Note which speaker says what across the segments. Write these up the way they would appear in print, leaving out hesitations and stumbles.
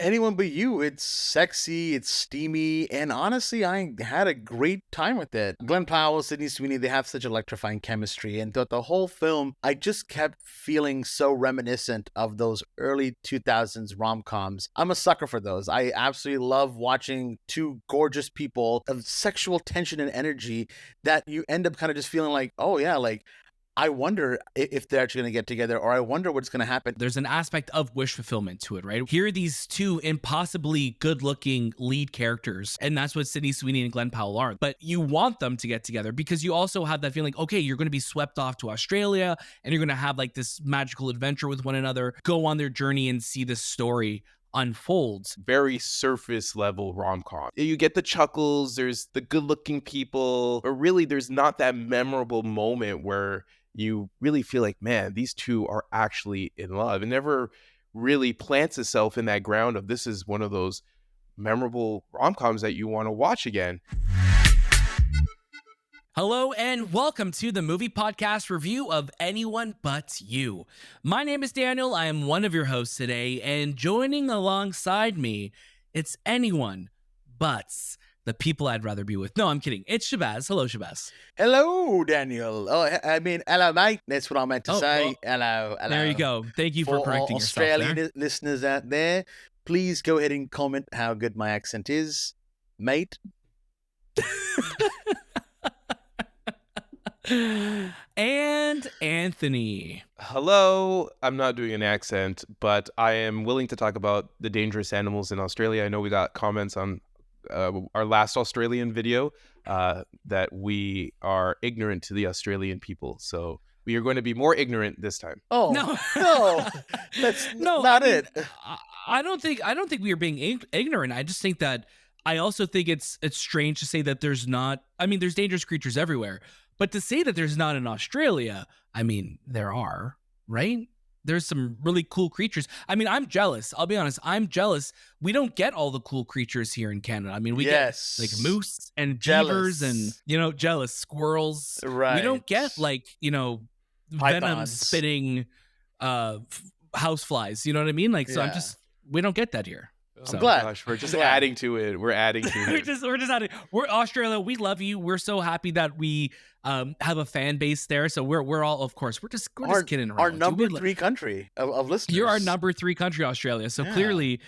Speaker 1: Anyone But You. It's sexy, it's steamy, and honestly, I had a great time with it. Glen Powell, Sydney Sweeney, they have such electrifying chemistry, and throughout the whole film, I just kept feeling so reminiscent of those early 2000s rom-coms. I'm a sucker for those. I absolutely love watching two gorgeous people of sexual tension and energy that you end up kind of just feeling like, oh yeah, like I wonder if they're actually going to get together, or I wonder what's going to happen.
Speaker 2: There's an aspect of wish fulfillment to it, right? Here are these two impossibly good-looking lead characters, and that's what Sydney Sweeney and Glen Powell are. But you want them to get together because you also have that feeling, okay, you're going to be swept off to Australia, and you're going to have like this magical adventure with one another, go on their journey and see this story unfolds.
Speaker 3: Very surface level rom-com. You get the chuckles, there's the good-looking people, but really there's not that memorable moment where you really feel like, man, these two are actually in love. It never really plants itself in that ground of this is one of those memorable rom-coms that you want to watch again.
Speaker 2: Hello and welcome to the movie podcast review of Anyone But You. My name is Daniel. I am one of your hosts today, and joining alongside me, it's anyone but the people I'd rather be with. No, I'm kidding. It's Shahbaz. Hello, Shahbaz.
Speaker 1: Hello, Daniel. Oh, I mean, hello, mate. That's what I meant to say. Hello.
Speaker 2: There you go. Thank you for correcting yourself.
Speaker 1: Australian listeners out there, please go ahead and comment how good my accent is, mate.
Speaker 2: And Anthony.
Speaker 3: Hello, I'm not doing an accent, but I am willing to talk about the dangerous animals in Australia. I know we got comments on our last Australian video that we are ignorant to the Australian people. So we are going to be more ignorant this time.
Speaker 1: Oh, no, that's not it.
Speaker 2: I don't think we are being ignorant. I just think that I also think it's strange to say that there's not. I mean, there's dangerous creatures everywhere. But to say that there's not in Australia, I mean, there are, right? There's some really cool creatures. I mean, I'm jealous. I'll be honest. I'm jealous. We don't get all the cool creatures here in Canada. I mean, we get like moose and beavers and, jealous squirrels.
Speaker 1: Right.
Speaker 2: We don't get venom spitting houseflies. You know what I mean? Like, so we don't get that here.
Speaker 1: I'm glad.
Speaker 3: Gosh, we're just adding to it. We're adding to it.
Speaker 2: we're just adding. We're Australia. We love you. We're so happy that we have a fan base there. So we're all, of course, we're just kidding around.
Speaker 1: Our number 3 country of listeners.
Speaker 2: You're our number 3 country, Australia. So clearly,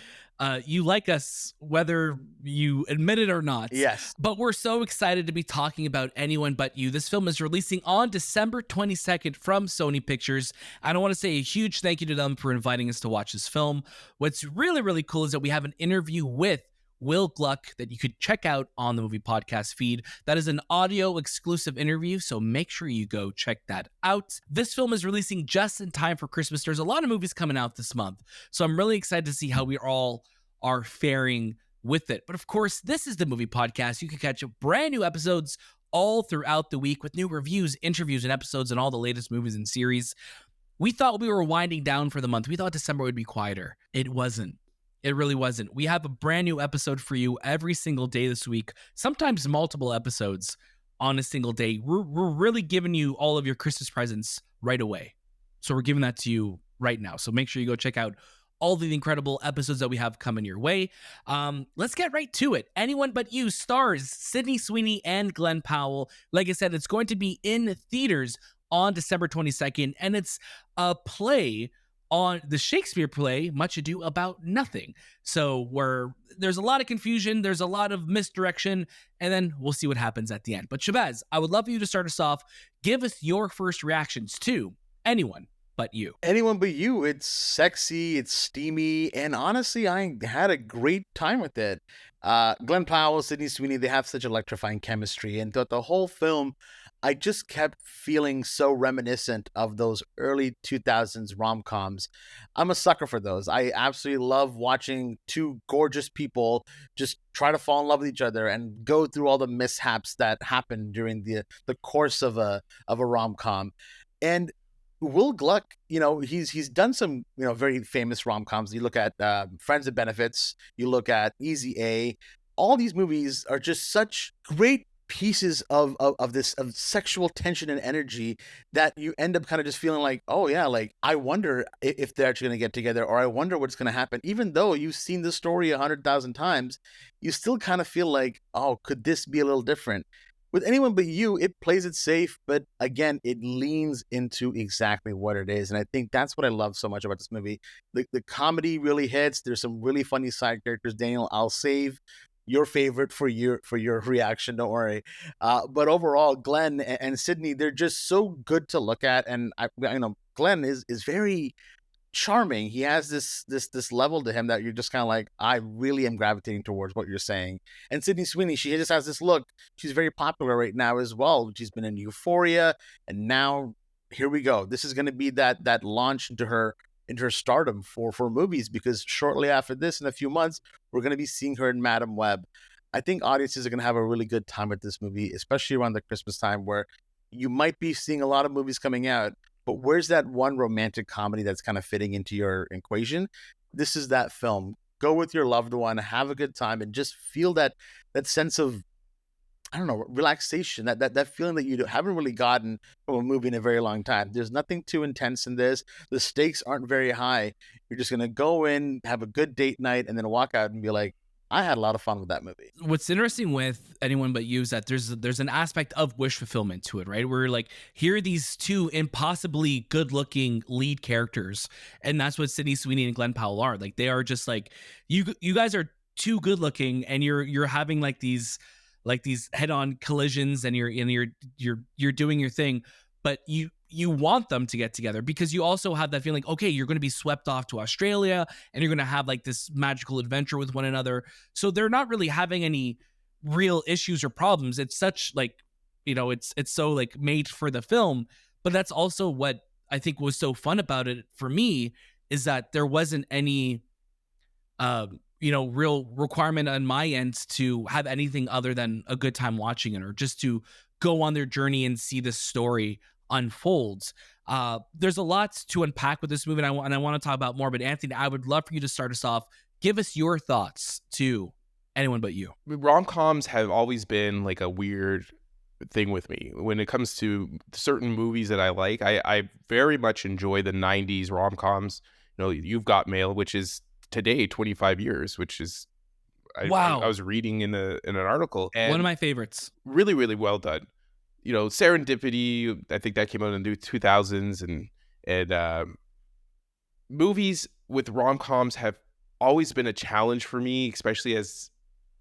Speaker 2: you like us, whether you admit it or not.
Speaker 1: Yes.
Speaker 2: But we're so excited to be talking about Anyone But You. This film is releasing on December 22nd from Sony Pictures. And I want to say a huge thank you to them for inviting us to watch this film. What's really, really cool is that we have an interview with Will Gluck that you could check out on the movie podcast feed. That is an audio exclusive interview, so make sure you go check that out. This film is releasing just in time for Christmas. There's a lot of movies coming out this month, so I'm really excited to see how we all are faring with it. But of course, this is the movie podcast. You can catch brand new episodes all throughout the week with new reviews, interviews, and episodes and all the latest movies and series. We thought we were winding down for the month. We thought December would be quieter. It wasn't. It really wasn't. We have a brand new episode for you every single day this week, sometimes multiple episodes on a single day. We're really giving you all of your Christmas presents right away. So we're giving that to you right now. So make sure you go check out all the incredible episodes that we have coming your way. Let's get right to it. Anyone But You stars Sydney Sweeney and Glen Powell. Like I said, it's going to be in theaters on December 22nd, and it's a play on the Shakespeare play, Much Ado About Nothing. So there's a lot of confusion, there's a lot of misdirection, and then we'll see what happens at the end. But Shahbaz, I would love for you to start us off. Give us your first reactions to Anyone But You.
Speaker 1: Anyone But You. It's sexy, it's steamy, and honestly, I had a great time with it. Glen Powell, Sydney Sweeney, they have such electrifying chemistry, and throughout the whole film, I just kept feeling so reminiscent of those early 2000s rom-coms. I'm a sucker for those. I absolutely love watching two gorgeous people just try to fall in love with each other and go through all the mishaps that happen during the course of a rom-com. And Will Gluck, he's done some, very famous rom-coms. You look at Friends with Benefits, you look at Easy A. All these movies are just such great pieces of this of sexual tension and energy that you end up kind of just feeling like, oh yeah, like I wonder if they're actually going to get together, or I wonder what's going to happen. Even though you've seen the story 100,000 times, you still kind of feel like, oh, could this be a little different? With Anyone But You, it plays it safe, but again, it leans into exactly what it is. And I think that's what I love so much about this movie. The comedy really hits. There's some really funny side characters. Daniel, I'll save your favorite for your reaction. Don't worry. But overall, Glenn and Sydney, they're just so good to look at. And Glenn is very charming. He has this level to him that you're just kind of like, I really am gravitating towards what you're saying. And Sydney Sweeney, she just has this look. She's very popular right now as well. She's been in Euphoria, and now here we go. This is going to be that launch into her stardom for movies, because shortly after this, in a few months, we're going to be seeing her in Madam Web. I think audiences are going to have a really good time with this movie, especially around the Christmas time, where you might be seeing a lot of movies coming out, but where's that one romantic comedy that's kind of fitting into your equation? This is that film. Go with your loved one, have a good time, and just feel that sense of, I don't know, relaxation, that feeling that you haven't really gotten from a movie in a very long time. There's nothing too intense in this. The stakes aren't very high. You're just gonna go in, have a good date night, and then walk out and be like, I had a lot of fun with that movie.
Speaker 2: What's interesting with Anyone But You is that there's an aspect of wish fulfillment to it, right? Where like, here are these two impossibly good looking lead characters, and that's what Sydney Sweeney and Glen Powell are. Like, they are just like, you guys are too good looking, and you're having like these head on collisions, and you're doing your thing, but you want them to get together because you also have that feeling, okay, you're going to be swept off to Australia and you're going to have like this magical adventure with one another. So they're not really having any real issues or problems. It's such like, it's so like made for the film, but that's also what I think was so fun about it for me, is that there wasn't any real requirement on my end to have anything other than a good time watching it, or just to go on their journey and see this story unfolds. There's a lot to unpack with this movie, and I want to talk about more. But Anthony, I would love for you to start us off. Give us your thoughts to Anyone But You.
Speaker 3: Rom-coms have always been like a weird thing with me when it comes to certain movies that I like. I very much enjoy the 90s rom-coms. You've Got Mail, which is today 25 years, which is
Speaker 2: wow.
Speaker 3: I was reading in an article, and
Speaker 2: one of my favorites.
Speaker 3: Really, really well done. Serendipity, I think that came out in the 2000s, and movies with rom-coms have always been a challenge for me, especially as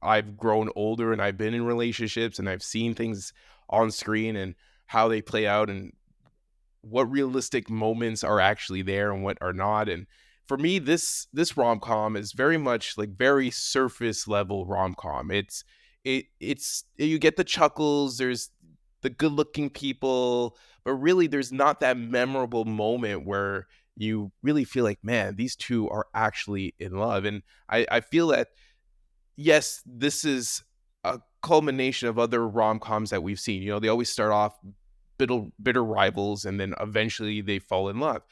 Speaker 3: I've grown older and I've been in relationships and I've seen things on screen and how they play out and what realistic moments are actually there and what are not. And for me, this rom-com is very much like very surface level rom-com. It's you get the chuckles, there's the good-looking people, but really there's not that memorable moment where you really feel like, man, these two are actually in love. And I feel that, yes, this is a culmination of other rom-coms that we've seen. They always start off bitter rivals, and then eventually they fall in love.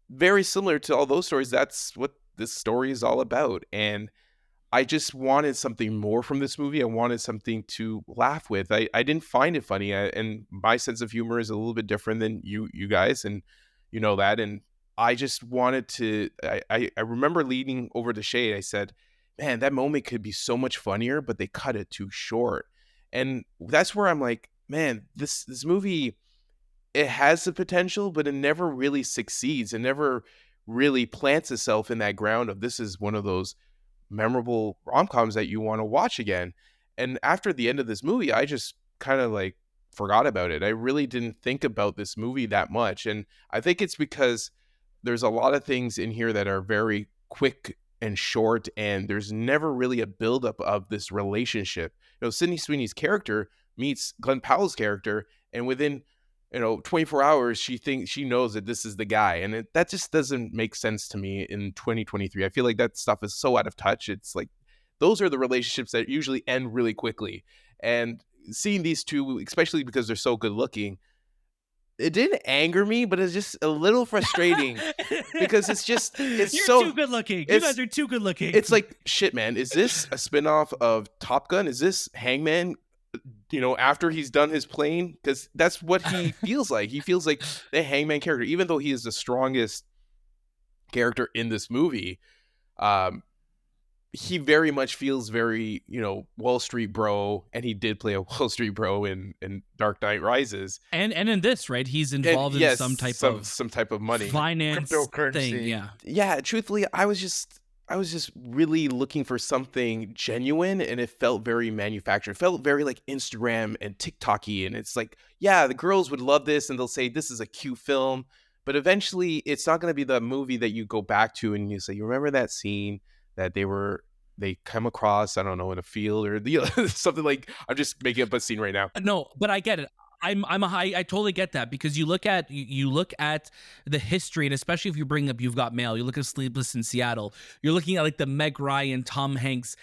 Speaker 3: Very similar to all those stories. That's what this story is all about. And I just wanted something more from this movie. I wanted something to laugh with. I didn't find it funny, and my sense of humor is a little bit different than you guys, and you know that. And I just wanted to. I remember leaning over to Shay. I said, "Man, that moment could be so much funnier, but they cut it too short." And that's where I'm like, "Man, this movie, it has the potential, but it never really succeeds. It never really plants itself in that ground of this is one of those memorable rom-coms that you want to watch again." And after the end of this movie, I just kind of like forgot about it. I really didn't think about this movie that much. And I think it's because there's a lot of things in here that are very quick and short, and there's never really a buildup of this relationship. Sydney Sweeney's character meets Glen Powell's character, and within 24 hours, she knows that this is the guy. And that just doesn't make sense to me in 2023. I feel like that stuff is so out of touch. It's like, those are the relationships that usually end really quickly. And seeing these two, especially because they're so good looking, it didn't anger me, but it's just a little frustrating because it's
Speaker 2: You're
Speaker 3: so
Speaker 2: too good looking. You guys are too good looking.
Speaker 3: It's like, shit, man, is this a spinoff of Top Gun? Is this Hangman after he's done his playing, because that's what he feels like. He feels like the Hangman character, even though he is the strongest character in this movie. He very much feels very, Wall Street bro, and he did play a Wall Street bro in Dark Knight Rises.
Speaker 2: And in this, right, he's
Speaker 3: And
Speaker 2: involved in
Speaker 3: yes,
Speaker 2: some type
Speaker 3: some type of money.
Speaker 2: finance
Speaker 1: Cryptocurrency.
Speaker 2: thing. Yeah.
Speaker 3: Yeah, truthfully, I was just really looking for something genuine, and it felt very manufactured. It felt very like Instagram and TikTok-y, and it's like, yeah, the girls would love this and they'll say this is a cute film, but eventually it's not going to be the movie that you go back to and you say, you remember that scene that they come across, I don't know, in a field or something like, I'm just making up a scene right now.
Speaker 2: No, but I get it. I totally get that, because you look at the history, and especially if you bring up You've Got Mail, you look at Sleepless in Seattle, you're looking at like the Meg Ryan, Tom Hanks,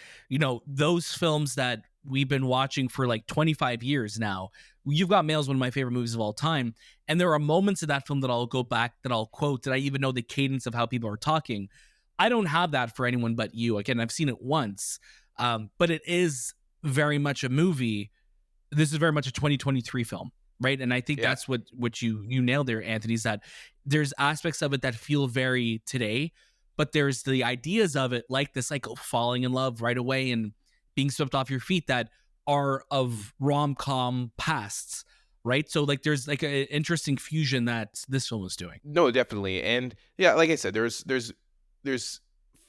Speaker 2: those films that we've been watching for like 25 years now. You've Got Mail is one of my favorite movies of all time, and there are moments in that film that I'll go back, that I'll quote, that I even know the cadence of how people are talking. I don't have that for Anyone But You. Again, I've seen it once, but it is very much a movie. This is very much a 2023 film, right? And I think that's what you nailed there, Anthony, is that there's aspects of it that feel very today, but there's the ideas of it, like this, like falling in love right away and being swept off your feet, that are of rom-com pasts, right? So like there's like an interesting fusion that this film is doing.
Speaker 3: No, definitely. And yeah, like I said, there's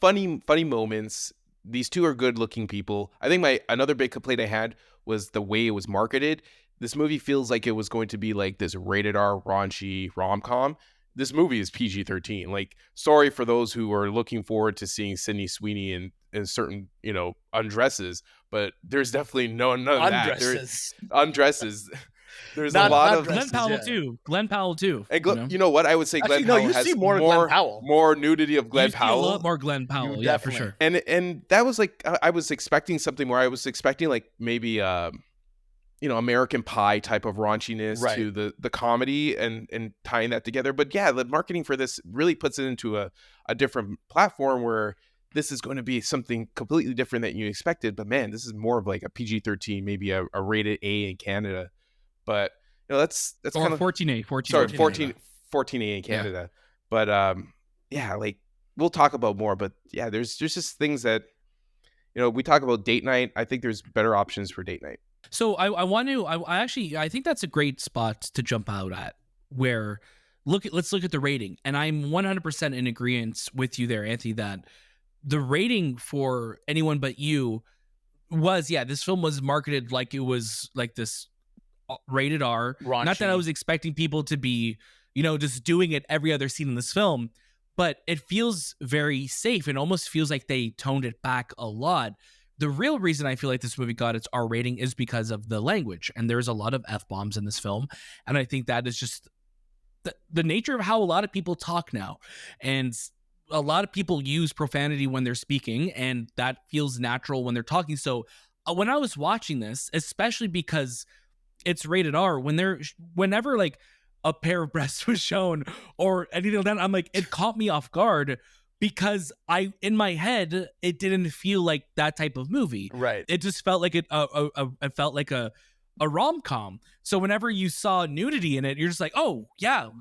Speaker 3: funny moments. These two are good looking people. I think another big complaint I had was the way it was marketed. This movie feels like it was going to be like this rated R raunchy rom-com. This movie is PG-13. Like, sorry for those who are looking forward to seeing Sydney Sweeney in certain, undresses, but there's definitely none of that. Undresses. There's a lot of
Speaker 2: Glen Powell too. Glen Powell too.
Speaker 3: And you know what? I would say
Speaker 1: Actually,
Speaker 3: Glen Powell
Speaker 1: you
Speaker 3: has
Speaker 1: see more Glen Powell.
Speaker 3: more nudity of Glen Powell.
Speaker 2: A lot more Glen Powell, yeah, for sure.
Speaker 3: And that was like, I was expecting something more. I was expecting like maybe American Pie type of raunchiness to the comedy and tying that together. But yeah, the marketing for this really puts it into a different platform where this is going to be something completely different than you expected. But man, this is more of like a PG-13, maybe a rated A in Canada. But that's kind of
Speaker 2: 14A,
Speaker 3: 14A in Canada. Yeah. But yeah, like we'll talk about more. But yeah, there's just things that we talk about date night. I think there's better options for date night.
Speaker 2: So I think that's a great spot to jump out at, where let's look at the rating, and I'm 100% in agreement with you there, Anthony, that the rating for Anyone But You was, this film was marketed like it was like this rated R.
Speaker 1: Raunchy.
Speaker 2: Not that I was expecting people to be, just doing it every other scene in this film, but it feels very safe and almost feels like they toned it back a lot. The real reason I feel like this movie got its R rating is because of the language, and there's a lot of F-bombs in this film, and I think that is just the nature of how a lot of people talk now, and a lot of people use profanity when they're speaking, and that feels natural when they're talking. So when I was watching this, especially because it's rated R, whenever like a pair of breasts was shown or anything like that, I'm like, it caught me off guard, because in my head, it didn't feel like that type of movie.
Speaker 1: Right.
Speaker 2: It just felt like it felt like a rom-com. So whenever you saw nudity in it, you're just like, oh yeah,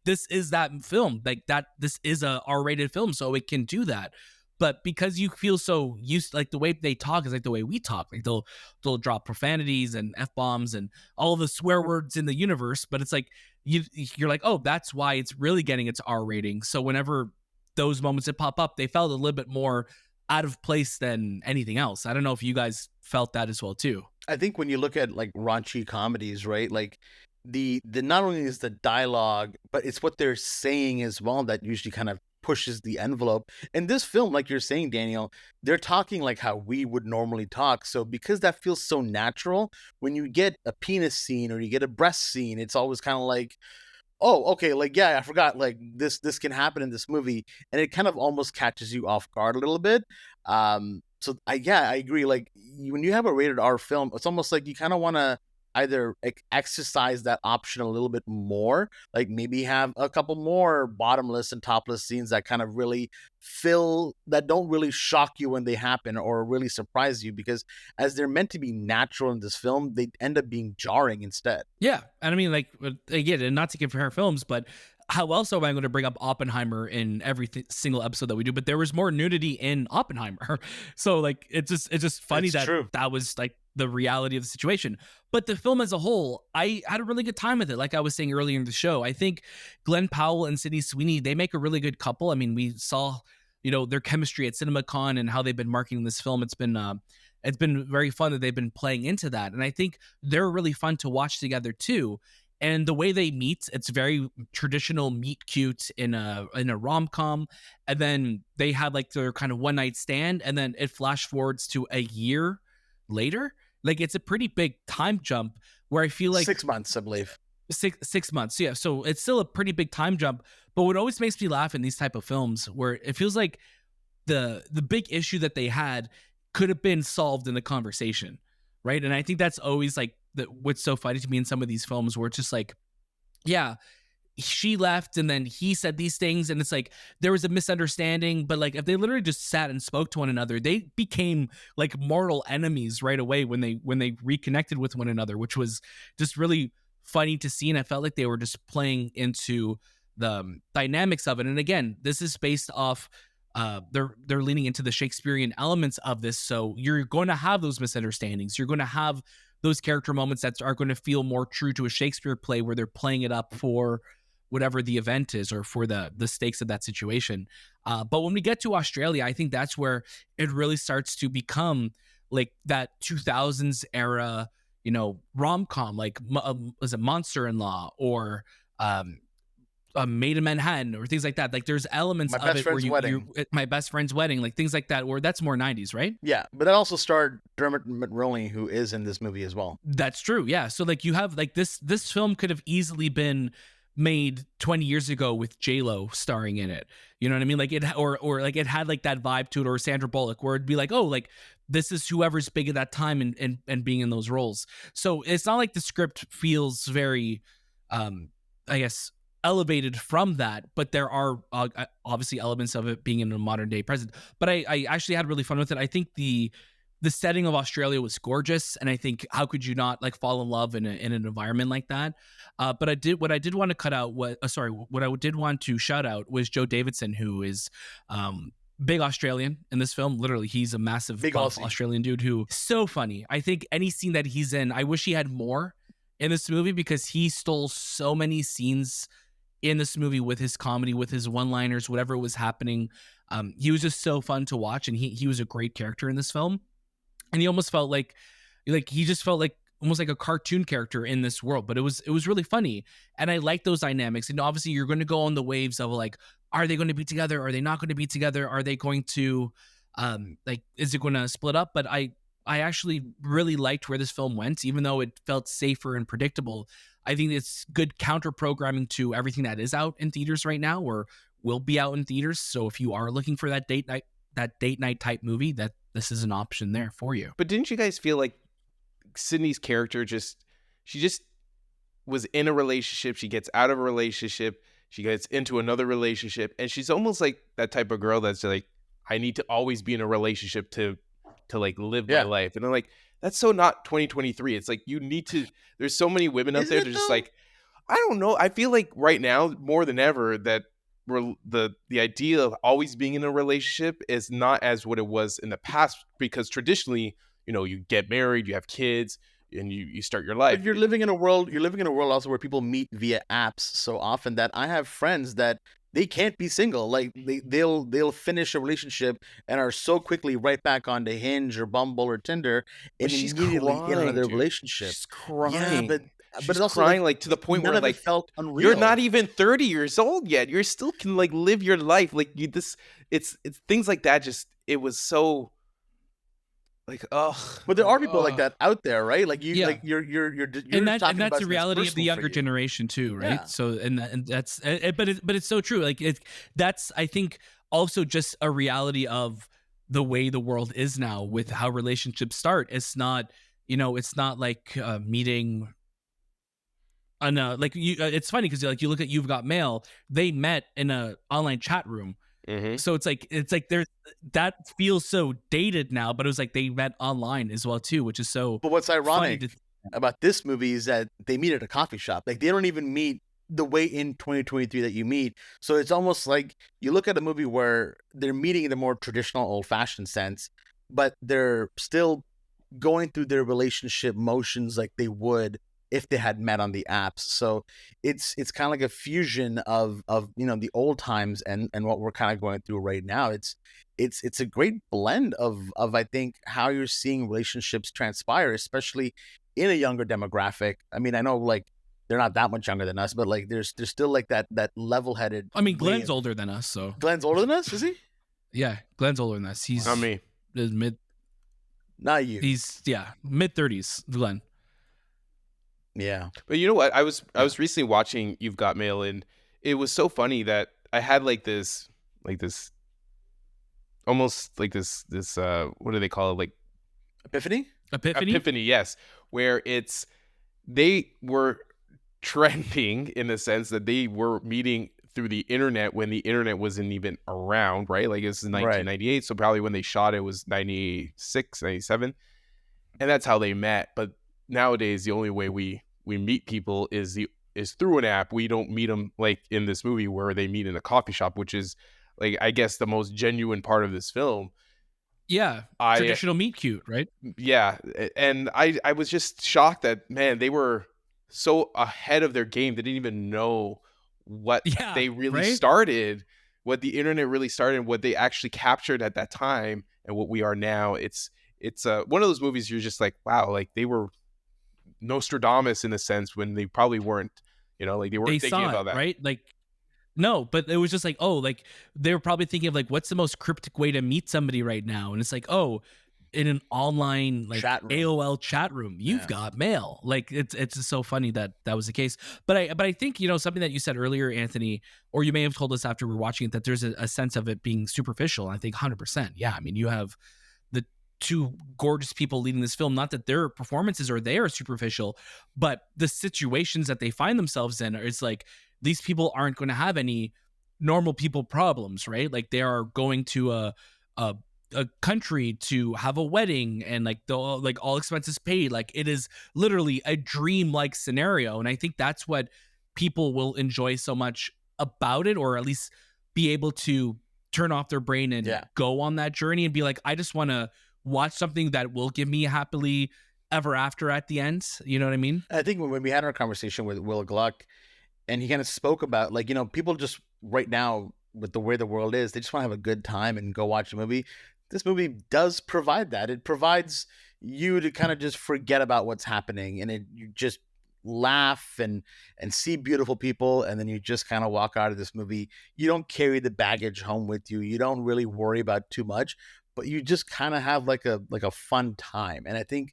Speaker 2: this is that film. Like that, this is a R-rated film, so it can do that. But because you feel so used, like the way they talk is like the way we talk. Like they'll drop profanities and F-bombs and all the swear words in the universe. But it's like you're like, oh, that's why it's really getting its R rating. So whenever those moments that pop up, they felt a little bit more out of place than anything else. I don't know if you guys felt that as well too.
Speaker 1: I think when you look at like raunchy comedies, right? Like the not only is the dialogue, but it's what they're saying as well that usually kind of pushes the envelope. In this film, like you're saying, Daniel, they're talking like how we would normally talk. So because that feels so natural, when you get a penis scene or you get a breast scene, it's always kind of like, oh, okay, like, yeah, I forgot, like, this can happen in this movie, and it kind of almost catches you off guard a little bit. So I agree. Like, when you have a rated R film, it's almost like you kind of want to either exercise that option a little bit more, like maybe have a couple more bottomless and topless scenes that kind of really that don't really shock you when they happen or really surprise you, because as they're meant to be natural in this film, they end up being jarring instead.
Speaker 2: Yeah. And I mean, like, again, and not to compare films, but how else am I going to bring up Oppenheimer in every single episode that we do? But there was more nudity in Oppenheimer. So like, it's just funny
Speaker 1: It's true.
Speaker 2: that was like the reality of the situation. But the film as a whole, I had a really good time with it. Like I was saying earlier in the show, I think Glen Powell and Sydney Sweeney, they make a really good couple. I mean, we saw, their chemistry at CinemaCon and how they've been marketing this film. It's been very fun that they've been playing into that. And I think they're really fun to watch together too. And the way they meet, it's very traditional meet cute in a rom-com. And then they had like their kind of one night stand, and then it flash forwards to a year later. Like it's a pretty big time jump where I feel like
Speaker 1: 6 months, I believe.
Speaker 2: 6 months. Yeah. So it's still a pretty big time jump. But what always makes me laugh in these type of films where it feels like the big issue that they had could have been solved in the conversation. Right. And I think that's always like what's so funny to me in some of these films where it's just like, yeah, she left and then he said these things and it's like there was a misunderstanding, but like if they literally just sat and spoke to one another, they became like mortal enemies right away when they reconnected with one another, which was just really funny to see. And I felt like they were just playing into the dynamics of it. And again, this is based off they're leaning into the Shakespearean elements of this, so you're going to have those misunderstandings, you're going to have those character moments that are going to feel more true to a Shakespeare play where they're playing it up for whatever the event is or for the stakes of that situation. But when we get to Australia, I think that's where it really starts to become like that 2000s era, rom-com, like was it Monster-in-Law or Made in Manhattan or things like that. Like there's elements
Speaker 1: My
Speaker 2: of
Speaker 1: Best
Speaker 2: it where
Speaker 1: Friend's Wedding.
Speaker 2: My Best Friend's Wedding, like things like that, where that's more 90s, right?
Speaker 1: Yeah, but that also starred Dermot Mulroney, who is in this movie as well.
Speaker 2: That's true. Yeah. So like you have like this film could have easily been made 20 years ago with J-Lo starring in it. You know what I mean? Like it or like it had like that vibe to it, or Sandra Bullock, where it'd be like, oh, like this is whoever's big at that time and being in those roles. So it's not like the script feels very I guess elevated from that, but there are obviously elements of it being in a modern day present. But I actually had really fun with it. I think the setting of Australia was gorgeous, and I think how could you not like fall in love in an environment like that? But what I did want to shout out was Joe Davidson, who is big Australian in this film. Literally, he's a massive
Speaker 1: Big
Speaker 2: buff
Speaker 1: Aussie.
Speaker 2: Australian dude who so funny. I think any scene that he's in, I wish he had more in this movie because he stole so many scenes in this movie with his comedy, with his one-liners, whatever was happening. He was just so fun to watch, and he was a great character in this film. And he almost felt like he just felt like almost like a cartoon character in this world, but it was really funny. And I like those dynamics. And obviously you're going to go on the waves of like, are they going to be together? Are they not going to be together? Are they going to, is it going to split up? But I actually really liked where this film went, even though it felt safer and predictable. I think it's good counter programming to everything that is out in theaters right now or will be out in theaters. So if you are looking for that date night type movie, that this is an option there for you.
Speaker 3: But didn't you guys feel like Sydney's character she just was in a relationship, she gets out of a relationship, she gets into another relationship, and she's almost like that type of girl that's like, I need to always be in a relationship to like live my life. And I'm like, that's so not 2023. It's like you need to. There's so many women out there. They're just like, I don't know. I feel like right now more than ever that the idea of always being in a relationship is not as what it was in the past, because traditionally, you get married, you have kids, and you start your life.
Speaker 1: But you're living in a world also where people meet via apps so often that I have friends that they can't be single. Like they'll finish a relationship and are so quickly right back onto Hinge or Bumble or Tinder and
Speaker 3: she's
Speaker 1: immediately
Speaker 3: crying,
Speaker 1: in another
Speaker 3: dude.
Speaker 1: relationship.
Speaker 3: She's crying.
Speaker 1: Yeah, but
Speaker 3: She's
Speaker 1: it's also
Speaker 3: crying like to the point
Speaker 1: none
Speaker 3: where
Speaker 1: of it
Speaker 3: like
Speaker 1: felt unreal.
Speaker 3: you're not even 30 years old yet. You're still can like live your life. Like it's things like that. Just it was so like, oh.
Speaker 1: But there are people like that out there, right? Like you,
Speaker 2: Yeah.
Speaker 1: like you're
Speaker 2: and that's
Speaker 1: talking about
Speaker 2: the
Speaker 1: something
Speaker 2: reality of the
Speaker 1: personal for
Speaker 2: younger
Speaker 1: you.
Speaker 2: generation too, right?
Speaker 1: Yeah.
Speaker 2: So and that's but it's so true. Like that's I think also just a reality of the way the world is now with how relationships start. It's not you know, it's not like meeting on a like you. It's funny because like you look at You've Got Mail, they met in a online chat room.
Speaker 3: Mm-hmm.
Speaker 2: So it's like there's that feels so dated now, but it was like they met online as well too, which is so
Speaker 1: But what's
Speaker 2: funny
Speaker 1: ironic
Speaker 2: to
Speaker 1: about this movie is that they meet at a coffee shop. Like they don't even meet the way in 2023 that you meet. So it's almost like you look at a movie where they're meeting in a more traditional, old-fashioned sense, but they're still going through their relationship motions like they would if they had met on the apps. So it's kind of like a fusion of you know the old times and what we're kind of going through right now. It's a great blend of I think how you're seeing relationships transpire, especially in a younger demographic. I mean, I know like they're not that much younger than us, but like there's still like that level-headed
Speaker 2: I mean,
Speaker 1: way
Speaker 2: Glenn's older than us, so
Speaker 1: Glenn's older than us, is he?
Speaker 2: yeah, Glenn's older than us.
Speaker 3: Not
Speaker 2: He's
Speaker 3: me.
Speaker 2: mid.
Speaker 1: Not you.
Speaker 2: He's yeah, mid-30s. Glenn.
Speaker 1: Yeah.
Speaker 3: But you know what? I was recently watching You've Got Mail, and it was so funny that I had this almost like this what do they call it, like
Speaker 1: Epiphany?
Speaker 2: Epiphany.
Speaker 3: yes, where they were trending in the sense that they were meeting through the internet when the internet wasn't even around, right? Like this is
Speaker 1: Right.
Speaker 3: 1998, so probably when they shot it was 96, 97, and that's how they met. But nowadays the only way we meet people is through an app. We don't meet them like in this movie where they meet in a coffee shop, which is like I guess the most genuine part of this film.
Speaker 2: Yeah, traditional meet cute, right?
Speaker 3: Yeah, and I was just shocked that, man, they were so ahead of their game. They didn't even know what
Speaker 2: Yeah,
Speaker 3: they really
Speaker 2: right?
Speaker 3: started, what the internet really started, and what they actually captured at that time, and what we are now. It's one of those movies you're just like, wow, like they were Nostradamus in a sense when they probably weren't, like they weren't
Speaker 2: They
Speaker 3: thinking
Speaker 2: saw
Speaker 3: about
Speaker 2: it,
Speaker 3: that.
Speaker 2: right? Like no, but it was just like, oh, like they were probably thinking of like what's the most cryptic way to meet somebody right now, and it's like, oh, in an online like
Speaker 1: Chat room.
Speaker 2: AOL chat room, You've
Speaker 1: Yeah.
Speaker 2: Got Mail. Like it's just so funny that that was the case. But I think something that you said earlier, Anthony, or you may have told us after we were watching it that there's a sense of it being superficial. I think 100%. Yeah, I mean you have the two gorgeous people leading this film. Not that their performances are they are superficial, but the situations that they find themselves in is like these people aren't going to have any normal people problems, right? Like they are going to a country to have a wedding and like all expenses paid. Like it is literally a dream like scenario, and I think that's what people will enjoy so much about it, or at least be able to turn off their brain and go on that journey and be like, I just want to watch something that will give me a happily ever after at the end. You know what I mean?
Speaker 1: I think when we had our conversation with Will Gluck, and he kind of spoke about like, people just right now with the way the world is, they just want to have a good time and go watch a movie. This movie does provide that. It provides you to kind of just forget about what's happening, and you just laugh and see beautiful people, and then you just kind of walk out of this movie. You don't carry the baggage home with you. You don't really worry about too much, but you just kind of have like a fun time. And I think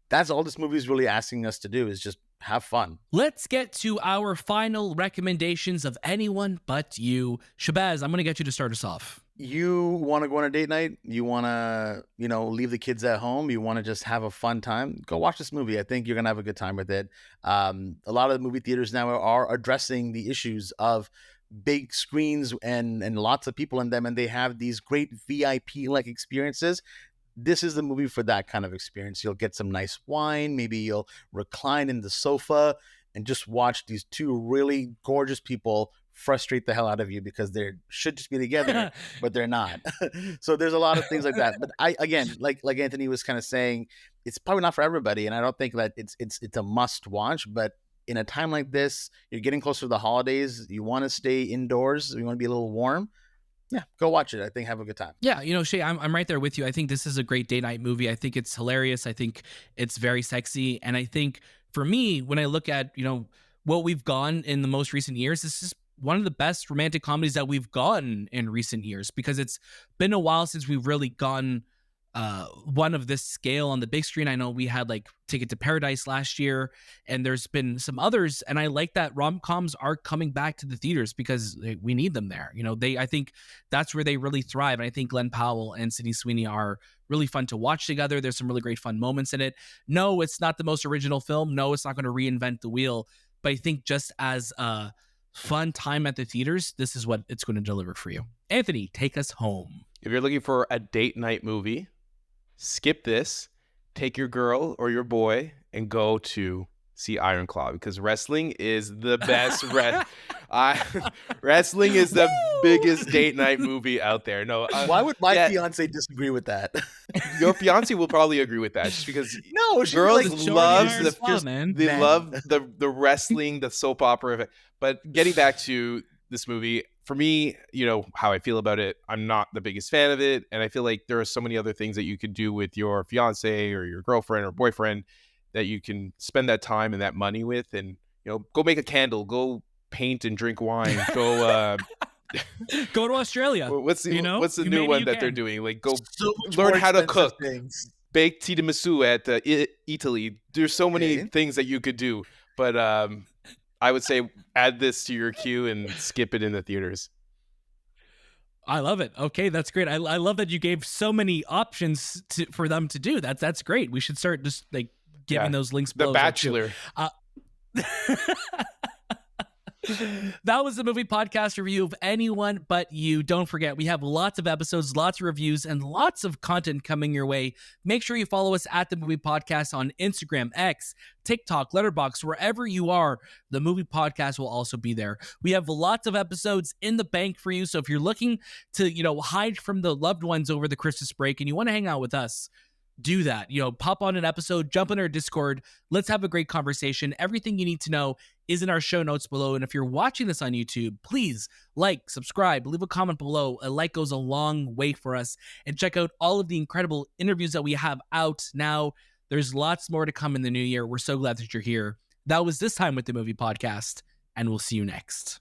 Speaker 1: that's all this movie is really asking us to do, is just have fun.
Speaker 2: Let's get to our final recommendations of Anyone But You. Shahbaz, I'm going to get you to start us off.
Speaker 1: You want to go on a date night? You want to, leave the kids at home? You want to just have a fun time? Go watch this movie. I think you're going to have a good time with it. A lot of the movie theaters now are addressing the issues of big screens and lots of people in them, and they have these great VIP-like experiences. This is the movie for that kind of experience. You'll get some nice wine. Maybe you'll recline in the sofa and just watch these two really gorgeous people frustrate the hell out of you because they should just be together, but they're not. So there's a lot of things like that. But again, like Anthony was kind of saying, it's probably not for everybody, and I don't think that it's a must watch. But in a time like this, you're getting closer to the holidays. You want to stay indoors. You want to be a little warm. Yeah, go watch it. I think have a good time.
Speaker 2: Yeah, Shay, I'm right there with you. I think this is a great date night movie. I think it's hilarious. I think it's very sexy. And I think for me, when I look at, what we've gotten in the most recent years, this is one of the best romantic comedies that we've gotten in recent years, because it's been a while since we've really gotten one of this scale on the big screen. I know we had like Ticket to Paradise last year, and there's been some others, and I like that rom-coms are coming back to the theaters because we need them there. I think that's where they really thrive, and I think Glen Powell and Sydney Sweeney are really fun to watch together. There's some really great fun moments in it. No, it's not the most original film. No, it's not going to reinvent the wheel, but I think just as a fun time at the theaters, this is what it's going to deliver for you. Anthony, take us home.
Speaker 3: If you're looking for a date night movie, skip this, take your girl or your boy and go to see Iron Claw, because wrestling is the best. Wrestling is the biggest date night movie out there. No,
Speaker 1: why would my fiance disagree with that?
Speaker 3: Your fiance will probably agree with that, just because
Speaker 1: girls
Speaker 3: love the wrestling, the soap opera of it. But getting back to this movie, for me, how I feel about it, I'm not the biggest fan of it. And I feel like there are so many other things that you could do with your fiance or your girlfriend or boyfriend that you can spend that time and that money with. And, go make a candle, go paint and drink wine, go
Speaker 2: go to Australia.
Speaker 3: What's the new one that they're doing? Like, go learn how to cook, bake tiramisu at Italy. There's so many things that you could do. But I would say add this to your queue and skip it in the theaters.
Speaker 2: I love it. Okay, that's great. I love that you gave so many options for them to do. That's great. We should start just like giving those links below.
Speaker 3: The Bachelor.
Speaker 2: That was the movie podcast review of Anyone But You. Don't forget, we have lots of episodes, lots of reviews, and lots of content coming your way. Make sure you follow us at the Movie Podcast on Instagram, X, TikTok, Letterboxd, wherever you are. The Movie Podcast will also be there. We have lots of episodes in the bank for you. So if you're looking to, hide from the loved ones over the Christmas break and you want to hang out with us, do that. Pop on an episode, jump in our Discord. Let's have a great conversation. Everything you need to know is in our show notes below. And if you're watching this on YouTube, please like, subscribe, leave a comment below. A like goes a long way for us. And check out all of the incredible interviews that we have out now. There's lots more to come in the new year. We're so glad that you're here. That was This Time with the Movie Podcast, and we'll see you next.